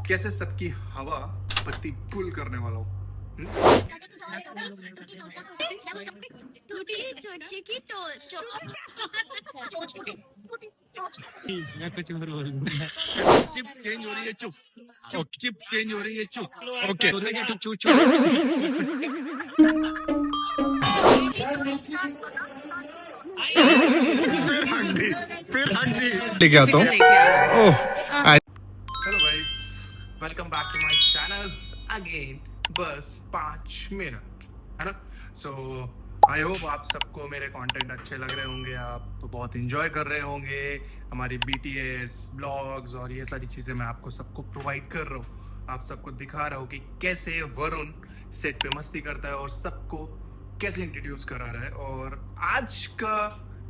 कैसे सबकी हवा पत्ती गुल करने वाला हूँ। मैं कुछ और बोलूंगा। चिप चेंज हो रही है, चुप। चिप चेंज हो रही है, चुप। ओके तो देखिए चुप चुप चुप। फिर आंटी लेके आता हूँ। Oh hello guys, welcome back to my channel again. बस 5 मिनट है ना। सो आई होप आप सबको मेरे कंटेंट अच्छे लग रहे होंगे, आप बहुत इंजॉय कर रहे होंगे। हमारी BTS ब्लॉग्स और ये सारी चीज़ें मैं आपको सबको प्रोवाइड कर रहा हूँ, आप सबको दिखा रहा हूँ कि कैसे वरुण सेट पे मस्ती करता है और सबको कैसे इंट्रोड्यूस करा रहा है। और आज का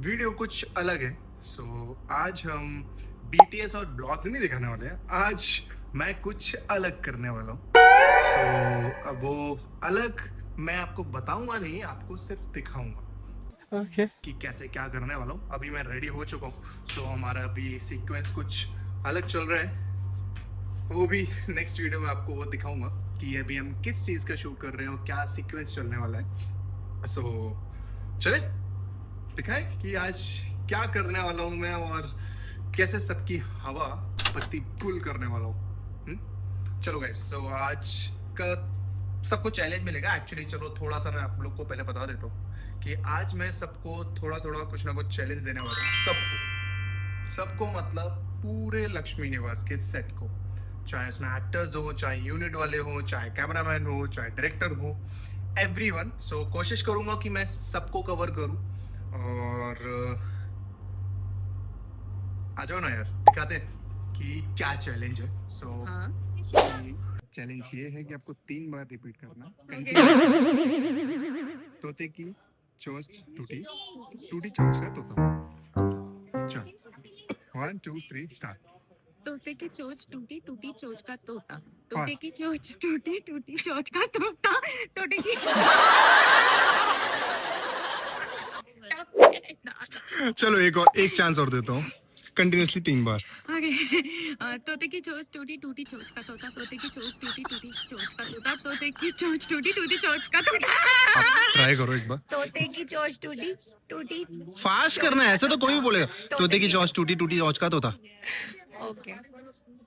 वीडियो कुछ अलग है। सो आज हम BTS और ब्लॉग्स नहीं दिखाने वाले हैं, आज मैं कुछ अलग करने वाला हूँ। सो अब वो अलग मैं आपको बताऊंगा नहीं, आपको सिर्फ दिखाऊंगा कि कैसे क्या करने वाला हूँ। अभी मैं रेडी हो चुका हूँ। सो हमारा अभी सीक्वेंस कुछ अलग चल रहा है, वो भी नेक्स्ट वीडियो में आपको वो दिखाऊंगा कि अभी हम किस चीज़ का शूट कर रहे हैं और क्या सीक्वेंस चलने वाला है। सो चले दिखाए कि आज क्या करने वाला हूँ मैं और कैसे सबकी हवा पत्ती गुल करने वाला हूँ। चलो गाइस, सो आज का सबको चैलेंज मिलेगा एक्चुअली। चलो थोड़ा सा मैं आप लोग को पहले बता देता हूँ कि आज मैं सबको थोड़ा थोड़ा कुछ ना कुछ चैलेंज देने वाला हूँ। सबको मतलब पूरे लक्ष्मी निवास के सेट को, चाहे उसमें एक्टर्स हो, चाहे यूनिट वाले हो, चाहे कैमरामैन हो, चाहे डायरेक्टर हो, एवरीवन। सो कोशिश करूंगा कि मैं सबको कवर करूं। और आ जाओ ना यार, दिखाते हैं कि क्या चैलेंज है। सो चैलेंज ये है कि आपको 3 बार रिपीट करना तोते की चोंच टूटी, टूटी चोंच का तोता। चल 1 2 3 स्टार्ट। तोते की चोंच टूटी, टूटी चोंच का तोता। तोते की चोंच टूटी, टूटी चोंच का तोता। तोते की चलो एक चांस और देता हूँ, कंटिन्यूसली 3 बार। तोते की चोंच टूटी, टूटी चोंच का तोता। तोते की चोंच टूटी, टूटी चोंच का तोता। तोते की चोंच टूटी, टूटी चोंच का तोता। ट्राई करो एक बार। तोते की चोंच टूटी, टूटी। फास्ट करना है, ऐसे तो कोई भी बोलेगा। तोते की चोंच टूटी, टूटी चोंच का तोता। ओके।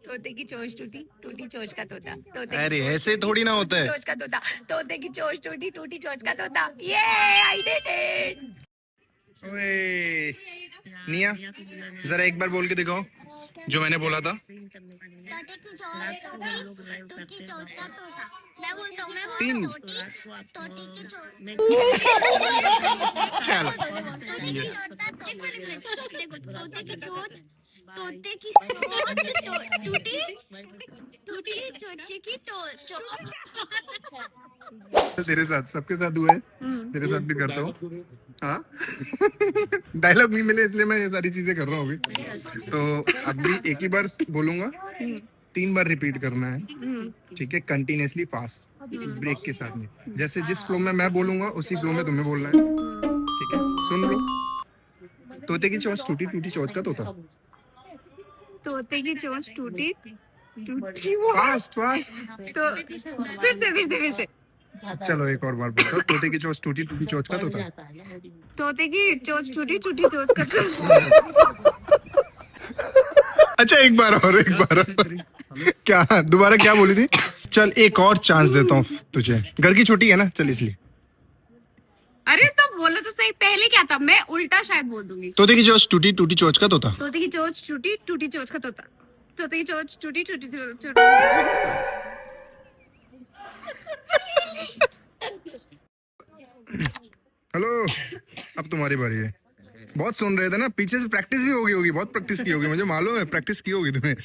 तोते की चोंच टूटी, टूटी चोंच का तोता। तोते अरे की चोंच ऐसे टूटी, थोड़ी ना होता है। चोंच का तोता। तोते की चोंच टूटी, टूटी चोंच का तोता। ये आई डिड इट। ओए निया, जरा एक बार बोल के दिखाओ जो मैंने बोला था। तोते की चोंच टूटी चोंच का तोता। मैं बोलता हूँ, 3 तोते की चोंच। चलो देखो तोते की चोंच, तोते की चोंच टूटी, टूटी चोंच की चोंच। तेरे साथ सबके साथ हुआ है, तेरे साथ भी करता हूँ। हाँ डायलॉग नहीं मिले इसलिए मैं ये सारी चीजें कर रहा हूँ अभी। तो अभी एक ही बार बोलूंगा, 3 बार रिपीट करना है, ठीक है, कंटिन्यूसली फास्ट, ब्रेक के साथ में। जैसे जिस फ्लो में मैं बोलूंगा उसी फ्लो में तुम्हें बोलना है, ठीक है। सुन लो, तोते की चोंच टूटी, टूटी चोंच का तोता। तोते की चोंच टूटी, टूटी वो फास्ट फास्ट। तो फिर से चलो एक और बार बोलता हूँ, तोते की चोंच टूटी, टूटी चोंच का तोता। तोते की चोंच टूटी, टूटी चोंच का तोता। अच्छा एक बार और क्या दोबारा क्या बोली थी? चल एक और चांस देता हूँ तुझे, घर की छोटी है ना, चल इसलिए। अरे तो बोलो तो सही, पहले क्या था? मैं उल्टा शायद बोल दूंगी। तोते की चोंच टूटी, टूटी चोंच का तोता। तोते की चोंच टूटी, टूटी चोंच का तोता। तोते की चोंच टूटी, टूटी चोंच। हेलो, अब तुम्हारी बारी है। बहुत सुन रहे थे ना, पीछे से प्रैक्टिस भी होगी, बहुत प्रैक्टिस की होगी, मुझे मालूम है प्रैक्टिस की होगी तुम्हें।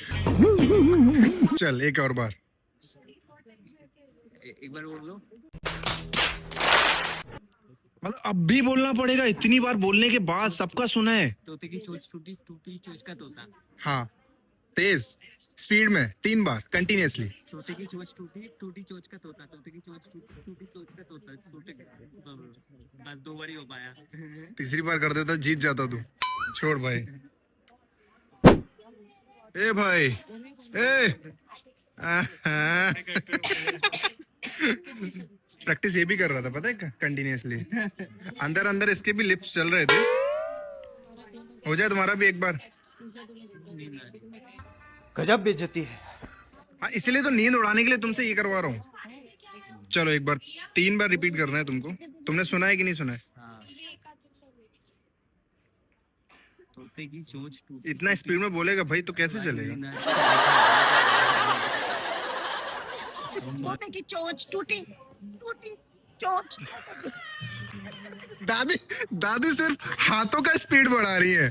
चल एक और बार। एक बार बोल लो। मतलब अब भी बोलना पड़ेगा, इतनी बार बोलने के बाद सबका सुना है। तोते की चोंच टूटी, टूटी चोंच का तोता। हाँ तेज स्पीड में 3 बार कंटिन्यूसली। तोते की चोंच टूटी, टूटी चोंच का तोता। तोते की चोंच टूटी, टूटी चोंच का तोता। तोते बस 2 बार ही हो पाया। तीसरी बार कर देता जीत जाता तू। छोड़ भाई। ए भाई, ए प्रैक्टिस ये भी कर रहा था पता है कंटिन्यूअसली। अंदर अंदर इसके भी लिप्स चल रहे थे। हो जाए तुम्हारा भी एक बार। गजब बेइज्जती है। हाँ इसलिए तो नींद उड़ाने के लिए तुमसे ये करवा रहा हूँ। चलो एक बार 3 बार रिपीट करना है तुमको। तुमने सुना है कि नहीं सुना है? तोते की चोंच टूटी। इतना स्पीड में बोलेगा भाई तो कैसे चलेगा? तोते की चोंच टूटी टूटी चोंच। दादी दादी सिर्फ हाथों का स्पीड बढ़ा रही है।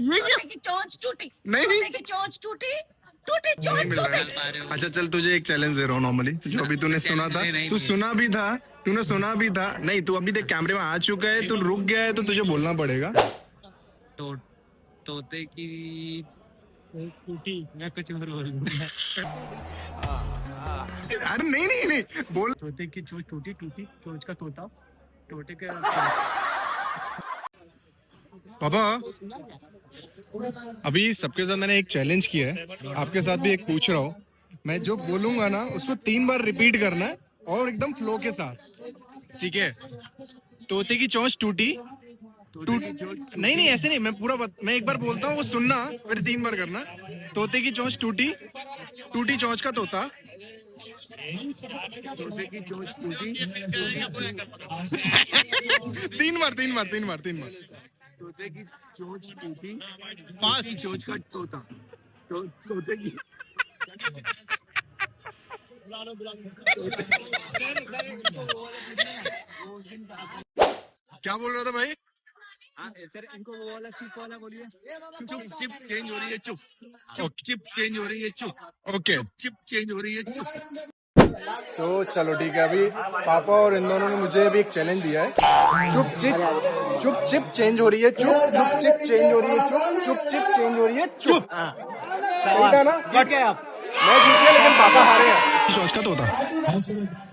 ये क्या? तोते की चोंच टूटी। नहीं तोते की चोंच टूटी टूटी चोंच नहीं मिल रहा है। अच्छा चल तुझे एक चैलेंज दे रहा हूँ नॉर्मली, जो अभी तूने सुना था। तू सुना भी था, तूने सुना भी था। नहीं तू अभी देख कैमरे में आ चुका है, तू रुक गया है तो तुझे बोलना पड़ेगा। तोते की टूटी। मैं कुछ और बोलूंगा। अरे नहीं नहीं नहीं बोल। तोते की चोंच टूटी टूटी चोंच का तोता। तोते के पापा अभी सबके साथ मैंने एक चैलेंज किया है, आपके साथ भी एक पूछ रहा हूँ। मैं जो बोलूंगा ना उसको 3 बार रिपीट करना है और एकदम फ्लो के साथ, ठीक है? तोते की चोंच टूटी नहीं नहीं ऐसे नहीं, मैं एक बार बोलता हूँ वो सुनना, फिर 3 बार करना। तोते की चोंच टूटी टूटी चोंच का तोता। तोते की चोंच टूटी। 3 बार 3 बार 3 बार 3 बार तोते की चोंच टूटी। फास्ट। चोंच का तोता। तोते की क्या बोल रहा था भाई? सर इनको वो वाला चिप वाला बोलिए। चुप चिप चेंज हो रही है चुप। चुप चिप चेंज हो रही है चुप। ओके चिप चेंज हो रही है चुप। चलो ठीक है। अभी पापा और इन दोनों ने मुझे अभी एक चैलेंज दिया है। चुप चिप चेंज हो रही है चुप। चुप चिप चेंज हो रही है चुप। चुप चिप चेंज हो रही है चुप। सही था ना? जीत गए आप। मैं जीत गया लेकिन पापा हारे हैं। चोंच का तोता।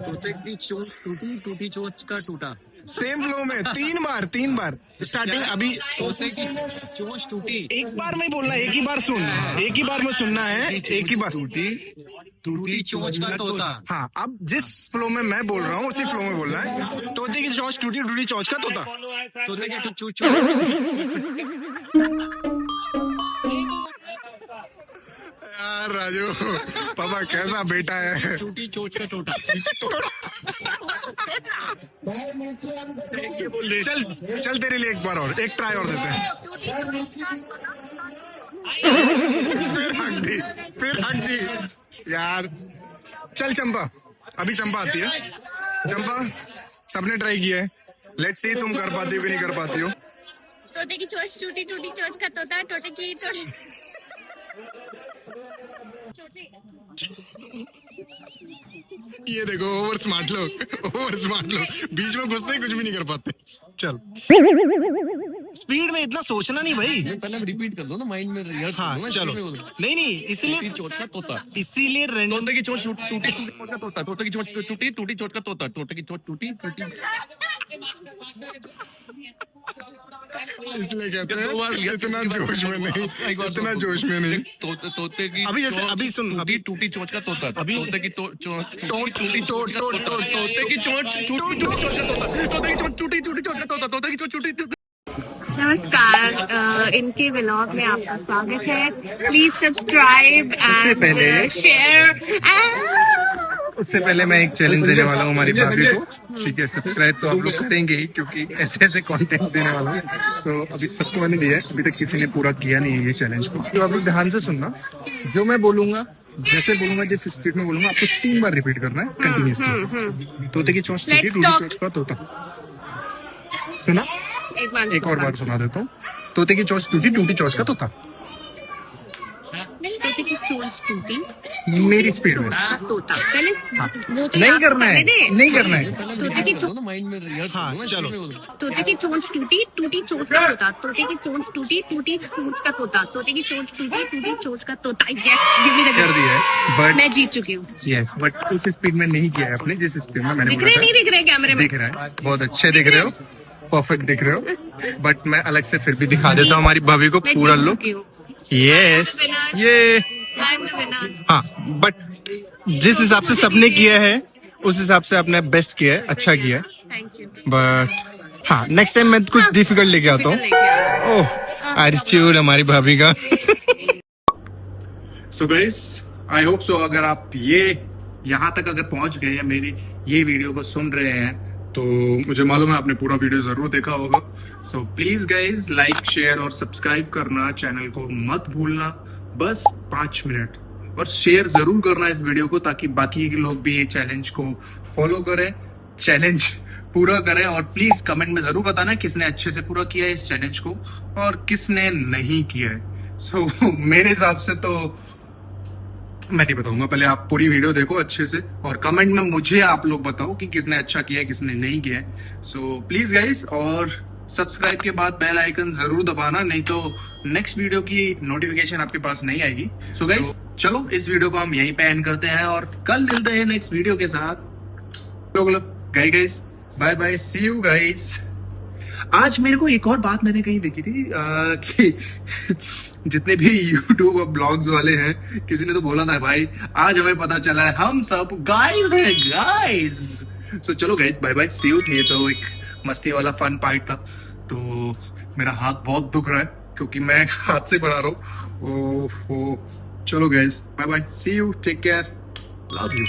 तोते की चोंच टूटी टूटी चोंच का टूटा। सेम फ्लो में 3 बार स्टार्टिंग। अभी तोते की चोंच टूटी। एक बार में बोलना है, एक ही बार सुन, एक ही बार में सुनना है, एक ही बार। टूटी चोंच का तोता। हाँ अब जिस फ्लो में मैं बोल रहा हूँ उसी फ्लो में बोलना है। तोते की चोंच टूटी टूटी चोंच का तोता। तोते की चोंच यार राजू पापा कैसा बेटा है। टूटी चोंच का टोटा। चल चल तेरे लिए एक बार और एक ट्राई और देते हैं। फिर हक दी यार। चल चंपा, अभी चंपा आती है। चंपा सबने ट्राई किया है, लेट्स सी तुम कर पाती हो कि नहीं कर पाती हो। तोते की चोंच टूटी टूटी चोंच का तोता। तोते की टोटी ये देखो ओवर स्मार्ट लोग बीच में घुसते ही कुछ भी नहीं कर पाते। चल स्पीड में इतना सोचना नहीं भाई। पहले रिपीट कर दो ना माइंड में रिहर्स। हाँ चलो नहीं इसीलिए चोंच का तोता। इसीलिए तोते की चोंच टूटी चोंच का तोता। तोते की चोंच टूटी टूटी चोंच का तोता। तोते की चोंच टूटी टूटी। इसलिए कहते हैं इतना जोश में नहीं, इतना जोश में नहीं। तोते की अभी जैसे अभी सुन, अभी टूटी चोंच का तोता। अभी तोते की चोंच टोट टूटी चोंच का तोता। तोते की चोंच टूटी टूटी चोंच का तोता। तोते की चोंच टूटी टूटी चोंच का तोता। तोते की चोंच टूटी। नमस्कार, इनके व्लॉग में आपका स्वागत है। Please subscribe and share. उससे पहले मैं एक चैलेंज देने वाला हूँ हमारी भाभी को, ठीक है? सब्सक्राइब तो आप लोग करेंगे ही क्योंकि ऐसे ऐसे कंटेंट देने वाला हूँ। सो अभी सबको मैंने दिया है, अभी तक किसी ने पूरा किया नहीं है ये चैलेंज को। तो आप लोग ध्यान से सुनना, जो मैं बोलूंगा जैसे बोलूंगा जिस स्पीड में बोलूंगा आपको 3 बार रिपीट करना है कंटिन्यूसली। तोते की चोंच टूटी टूटी चोंच का तोता। सुना? एक और बार सुना देता हूँ। तोते की चोंच टूटी टूटी चोंच का तोता। तोते की चोंच टूटी मेरी स्पीड में तोता। पहले वो तो नहीं करना है, नहीं करना है। तोते की चोंच माइंड में रिहर्स। हाँ चलो तोते की चोंच टूटी टूटी चोंच का तोता। तोते की चोंच टूटी टूटी चोंच का तोता। तोते की चोंच टूटी टूटी चोंच का तोता। कर दिया है बट मैं जीत चुकी हूँ। यस बट उस स्पीड में नहीं किया है आपने जिस स्पीड में मैंने दिख बोला रहे था। नहीं दिख रहे कैमरे में? दिख रहा है, बहुत अच्छे दिख रहे हो, परफेक्ट दिख रहे हो। बट मैं अलग से फिर भी दिखा देता हूँ हमारी भाभी को मैं पूरा जीत लुक। चुकी हूँ। यस ये आई एम द विनर। हाँ, बट जिस हिसाब से सबने किया है उस हिसाब से आपने बेस्ट किया है, अच्छा किया है। Thank you. बट हाँ, नेक्स्ट टाइम मैं कुछ डिफिकल्ट लेके आता हूँ। लेके आना। ओह, एटीट्यूड हमारी भाभी का। So guys, I hope so अगर आप ये यहाँ तक अगर पहुंच गए या मेरी ये वीडियो को सुन रहे हैं तो मुझे मालूम है आपने पूरा वीडियो जरूर देखा होगा। So please guys like share और सब्सक्राइब करना चैनल को मत भूलना, बस 5 मिनट, और शेयर जरूर करना इस वीडियो को ताकि बाकी के लोग भी ये चैलेंज को फॉलो करें, चैलेंज पूरा करें। और प्लीज कमेंट में जरूर बताना किसने अच्छे से पूरा किया है इस चैलेंज को और किसने नहीं किया है। सो मेरे हिसाब से तो मैं नहीं बताऊंगा, पहले आप पूरी वीडियो देखो अच्छे से और कमेंट में मुझे आप लोग बताओ कि किसने अच्छा किया है किसने नहीं किया है। सो प्लीज गाइस, और सब्सक्राइब के बाद बेल आइकन जरूर दबाना, नहीं तो नेक्स्ट वीडियो की नोटिफिकेशन आपके पास नहीं आएगी। सो गाइस चलो इस वीडियो को हम यहीं पे एंड करते हैं और कल मिलते हैं नेक्स्ट वीडियो के साथ। लोग guys bye bye, see you guys. आज मेरे को एक और बात मैंने कहीं देखी थी कि जितने भी यूट्यूब और ब्लॉग्स वाले हैं किसी ने तो बोला था भाई आज हमें पता चला है हम सब गाइस हैं गाइस। सो चलो guys bye bye, see you. ये तो एक मस्ती वाला फन पार्ट था। तो मेरा हाथ बहुत दुख रहा है क्योंकि मैं हाथ से बना रहा हूँ। चलो guys bye bye, see you, take care, love you.